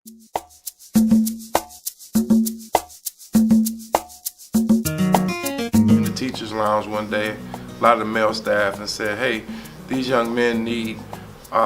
In the teacher's lounge one day, a lot of the male staff and said, hey, these young men need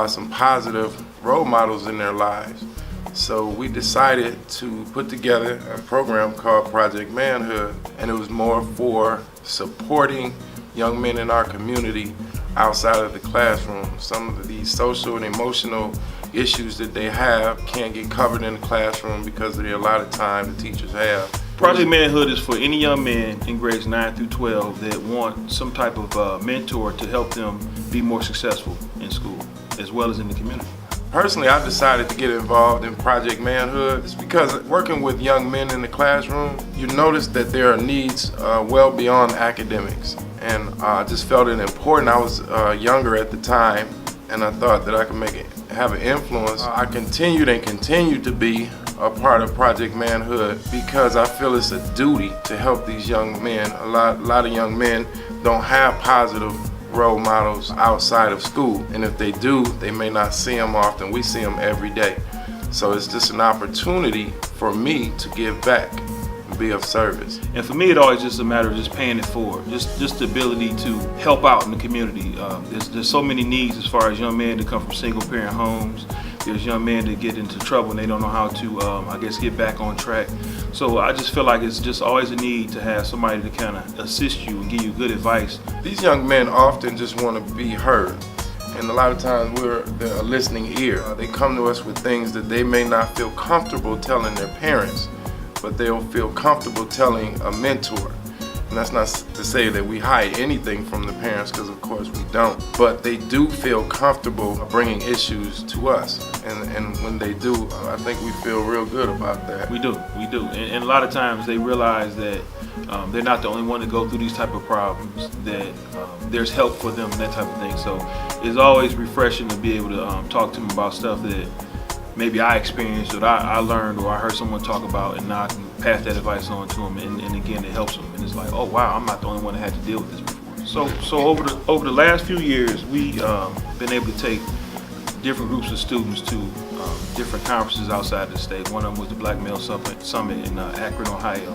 some positive role models in their lives. So we decided to put together a program called Project Manhood, and it was more for supporting young men in our community outside of the classroom. Some of these social and emotional issues that they have can't get covered in the classroom because of the allotted time the teachers have. Project Manhood is for any young man in grades 9 through 12 that want some type of mentor to help them be more successful in school as well as in the community. Personally, I decided to get involved in Project Manhood. It's because working with young men in the classroom, you notice that there are needs well beyond academics. And I just felt it important. I was younger at the time, and I thought that I could have an influence. I continued and continue to be a part of Project Manhood because I feel it's a duty to help these young men. A lot of young men don't have positive role models outside of school, and if they do, they may not see them often. We see them every day. So it's just an opportunity for me to give back and be of service. And for me, it always just a matter of just paying it forward, just the ability to help out in the community. There's so many needs as far as young men that come from single parent homes. There's young men that get into trouble and they don't know how to, get back on track. So I just feel like it's just always a need to have somebody to kind of assist you and give you good advice. These young men often just want to be heard. And a lot of times we're a listening ear. They come to us with things that they may not feel comfortable telling their parents, but they'll feel comfortable telling a mentor. And that's not to say that we hide anything from the parents, because of course we don't. But they do feel comfortable bringing issues to us. And when they do, I think we feel real good about that. We do. And a lot of times they realize that they're not the only one to go through these type of problems, that there's help for them and that type of thing. So it's always refreshing to be able to talk to them about stuff that maybe I experienced or I learned or I heard someone talk about, and now I can pass that advice on to them, and again, it helps them. And it's like, oh wow, I'm not the only one that had to deal with this before. So over the last few years, we've been able to take different groups of students to different conferences outside the state. One of them was the Black Male Summit in Akron, Ohio.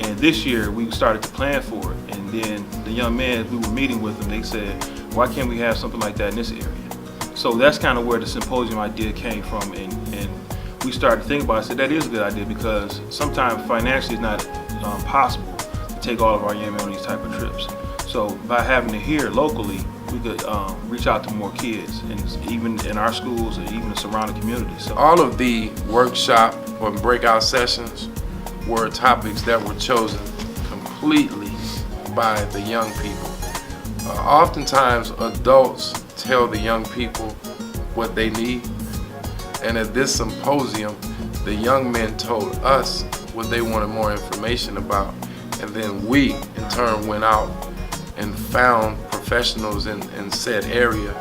And this year, we started to plan for it. And then the young men, we were meeting with them, they said, why can't we have something like that in this area? So that's kind of where the symposium idea came from, and we started to think about it. I said that is a good idea, because sometimes financially it's not possible to take all of our young men on these type of trips. So by having it here locally, we could reach out to more kids, and even in our schools and even the surrounding communities. So all of the workshop or breakout sessions were topics that were chosen completely by the young people. Oftentimes adults tell the young people what they need, and at this symposium the young men told us what they wanted more information about, and then we in turn went out and found professionals in said area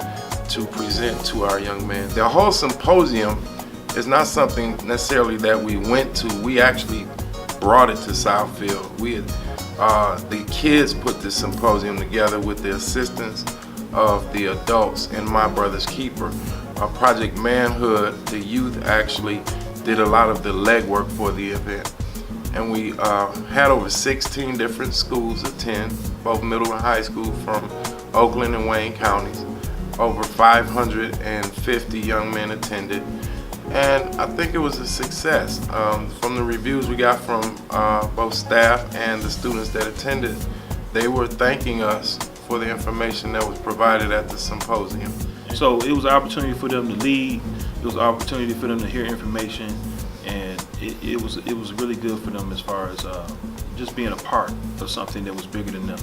to present to our young men. The whole symposium is not something necessarily that we went to, we actually brought it to Southfield. The kids put this symposium together with the assistance of the adults and My Brother's Keeper. Project Manhood, the youth actually did a lot of the legwork for the event. And we had over 16 different schools attend, both middle and high school from Oakland and Wayne counties. Over 550 young men attended, and I think it was a success. From the reviews we got from both staff and the students that attended, they were thanking us for the information that was provided at the symposium. So it was an opportunity for them to lead, it was an opportunity for them to hear information, and it was really good for them as far as just being a part of something that was bigger than them.